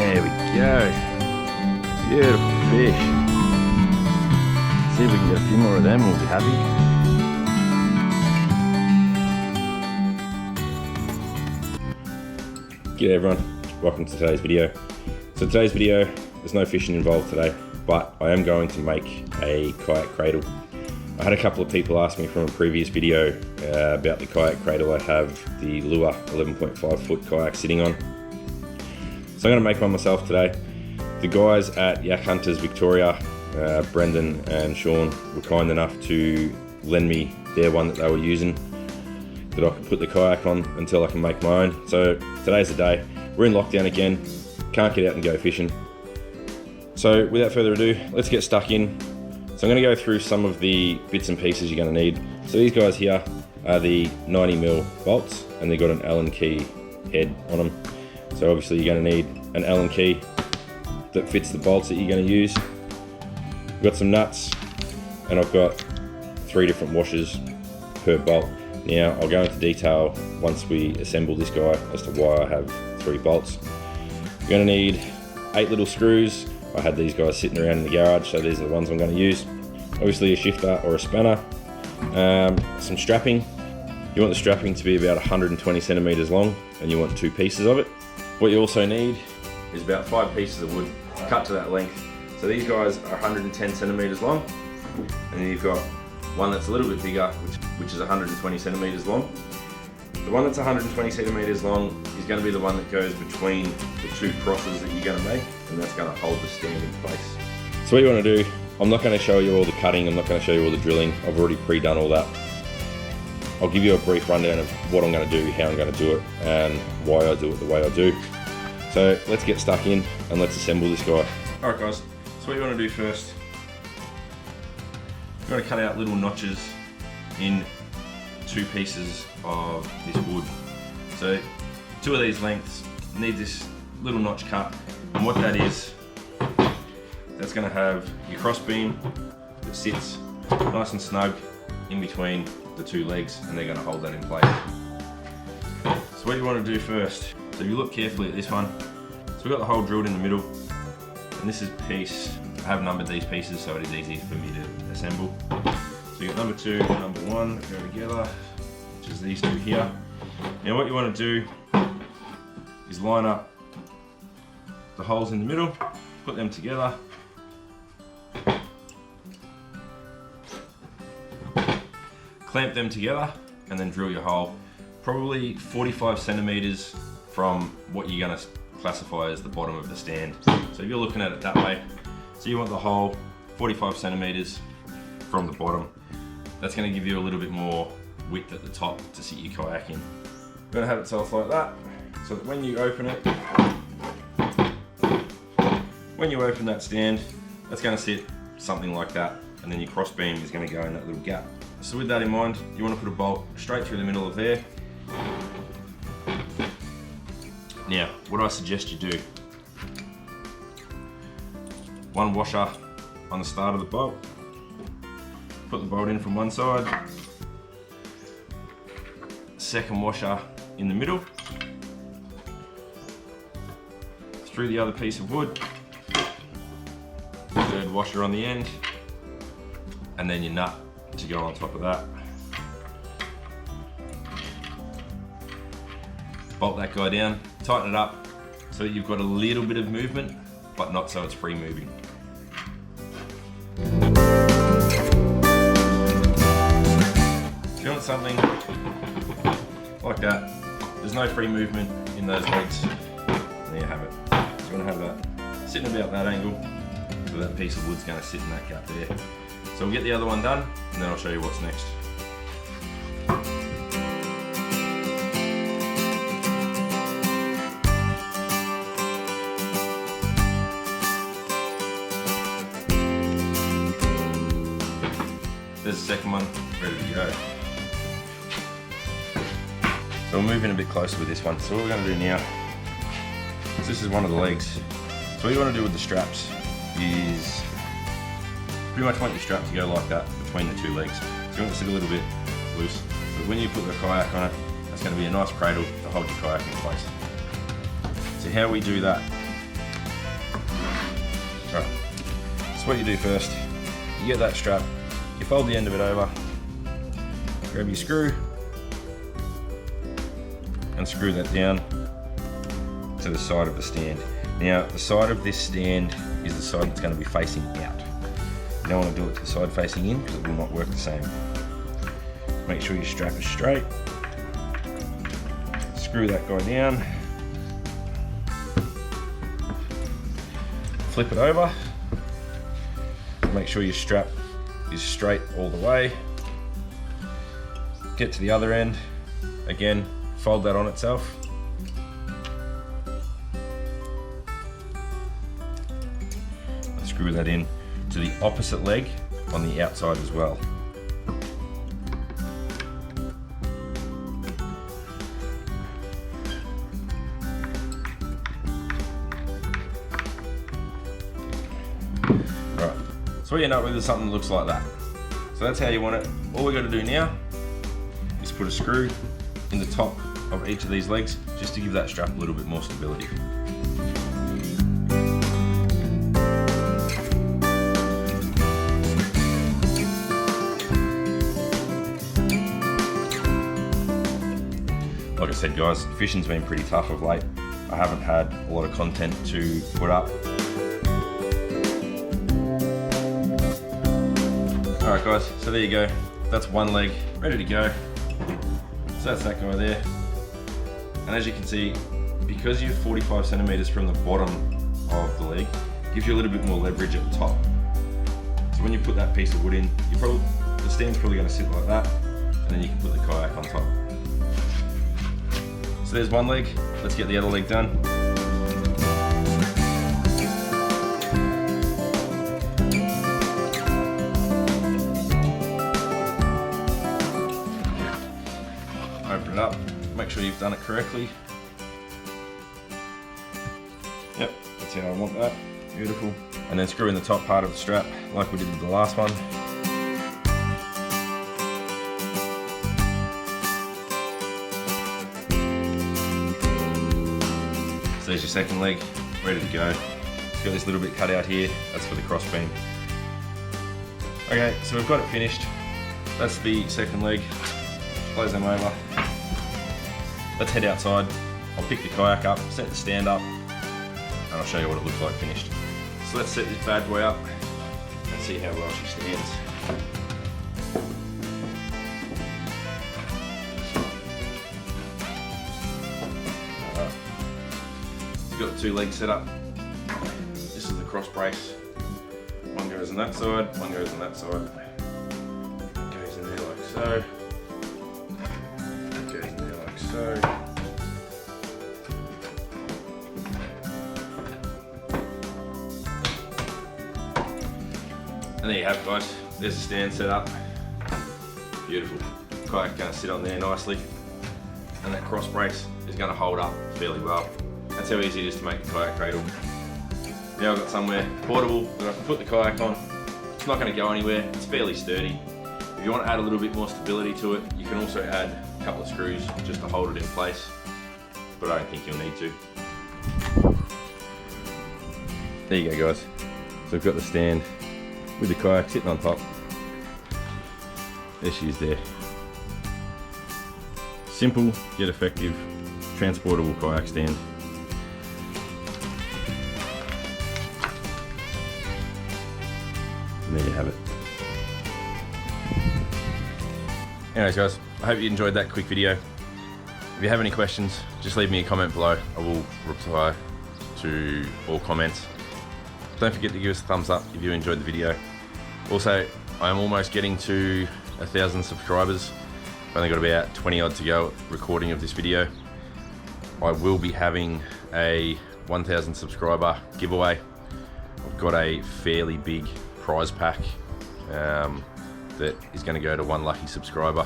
There we go. Beautiful fish. See if we can get a few more of them, we'll be happy. G'day everyone, welcome to today's video. So today's video, there's no fishing involved today, but I am going to make a kayak cradle. I had a couple of people ask me from a previous video about the kayak cradle I have the Lure 11.5 foot kayak sitting on. So I'm going to make one myself today. The guys at Kayak Hunters Victoria, Brendan and Sean, were kind enough to lend me their one that they were using that I could put the kayak on until I can make my own. So today's the day. We're in lockdown again, can't get out and go fishing. So without further ado, let's get stuck in. So I'm going to go through some of the bits and pieces you're going to need. So these guys here are the 90mm bolts, and they've got an Allen key head on them. So obviously you're going to need an Allen key that fits the bolts that you're going to use. I've got some nuts, and I've got 3 different washers per bolt. Now I'll go into detail once we assemble this guy as to why I have 3 bolts. You're going to need 8 little screws. I had these guys sitting around in the garage, so these are the ones I'm going to use. Obviously a shifter or a spanner, some strapping. You want the strapping to be about 120 centimeters long, and you want 2 pieces of it. What you also need is about 5 pieces of wood cut to that length. So these guys are 110 centimeters long, and then you've got one that's a little bit bigger, which is 120 centimeters long. The one that's 120 centimeters long is going to be the one that goes between the 2 crosses that you're going to make, and that's going to hold the stand in place. So what you want to do, I'm not going to show you all the cutting, I'm not going to show you all the drilling, I've already pre-done all that. I'll give you a brief rundown of what I'm going to do, how I'm going to do it, and why I do it the way I do. So let's get stuck in and let's assemble this guy. Alright guys, so what you want to do first, you're going to cut out little notches in 2 pieces of this wood. So 2 of these lengths need this little notch cut, and what that is, that's going to have your cross beam that sits nice and snug in between the 2 legs, and they're going to hold that in place. So what you want to do first, so if you look carefully at this one, so we've got the hole drilled in the middle, and this is piece, I have numbered these pieces so it is easy for me to assemble. So you got number 2 and number 1 go together, which is these 2 here. Now what you want to do is line up the holes in the middle, put them together, clamp them together, and then drill your hole probably 45 centimeters from what you're going to classify as the bottom of the stand. So if you're looking at it that way, so you want the hole 45 centimeters from the bottom. That's going to give you a little bit more width at the top to sit your kayak in. You're going to have it so it's like that, so that when you open it, when you open that stand, that's going to sit something like that, and then your cross beam is going to go in that little gap. So with that in mind, you want to put a bolt straight through the middle of there. Now, what I suggest you do, 1 washer on the start of the bolt, put the bolt in from one side, 2nd washer in the middle, through the other piece of wood, 3rd washer on the end, and then your nut to go on top of that. Bolt that guy down, tighten it up so that you've got a little bit of movement, but not so it's free moving. If you want something like that, there's no free movement in those legs, there you have it. So you want to have that sitting about that angle, so that piece of wood's going to sit in that gap there. So we'll get the other one done, and then I'll show you what's next. There's the 2nd one, ready to go. So we'll move in a bit closer with this one. So what we're going to do now, so this is one of the legs. So what you want to do with the straps is pretty much want your strap to go like that between the 2 legs. So you want it to sit a little bit loose. So when you put the kayak on it, that's going to be a nice cradle to hold your kayak in place. So how we do that Right. So what you do first, you get that strap, you fold the end of it over, grab your screw, and screw that down to the side of the stand. Now, the side of this stand is the side that's going to be facing out. You don't want to do it to the side facing in because it will not work the same. Make sure your strap is straight. Screw that guy down. Flip it over. Make sure your strap is straight all the way. Get to the other end. Again, fold that on itself. Screw that in to the opposite leg on the outside as well. Alright, so what you end up with is something that looks like that. So that's how you want it. All we're going to do now is put a screw in the top of each of these legs just to give that strap a little bit more stability. Like I said guys, fishing's been pretty tough of late. I haven't had a lot of content to put up. Alright guys, so there you go. That's one leg ready to go. So that's that guy there. And as you can see, because you're 45 centimeters from the bottom of the leg, it gives you a little bit more leverage at the top. So when you put that piece of wood in, the stand's probably going to sit like that, and then you can put the kayak on top. So there's one leg, let's get the other leg done. Open it up, make sure you've done it correctly. Yep, that's how I want that, beautiful. And then screw in the top part of the strap like we did with the last one. So there's your second leg, ready to go. It's got this little bit cut out here, that's for the cross beam. Okay, so we've got it finished. That's the second leg. Close them over. Let's head outside. I'll pick the kayak up, set the stand up, and I'll show you what it looks like finished. So let's set this bad boy up and see how well she stands. Got the two legs set up. This is the cross brace. One goes on that side, one goes on that side. Goes in there like so. Goes in there like so. And there you have it guys. There's the stand set up. Beautiful. Kayak going to sit on there nicely. And that cross brace is going to hold up fairly well. That's how easy it is to make a kayak cradle. Now I've got somewhere portable that I can put the kayak on. It's not going to go anywhere, it's fairly sturdy. If you want to add a little bit more stability to it, you can also add a couple of screws just to hold it in place, but I don't think you'll need to. There you go guys. So we've got the stand with the kayak sitting on top. There she is there. Simple yet effective, transportable kayak stand. And there you have it. Anyways guys, I hope you enjoyed that quick video. If you have any questions, just leave me a comment below. I will reply to all comments. Don't forget to give us a thumbs up if you enjoyed the video. Also, I am almost getting to 1,000 subscribers. I've only got about 20 odd to go recording of this video. I will be having a 1,000 subscriber giveaway. I've got a fairly big prize pack that is going to go to one lucky subscriber.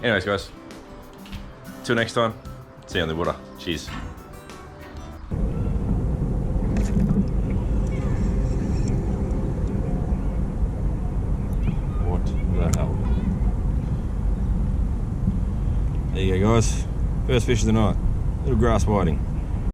Anyways guys, till next time, see you on the water. Cheers. What the hell? There you go guys, first fish of the night, little grass whiting.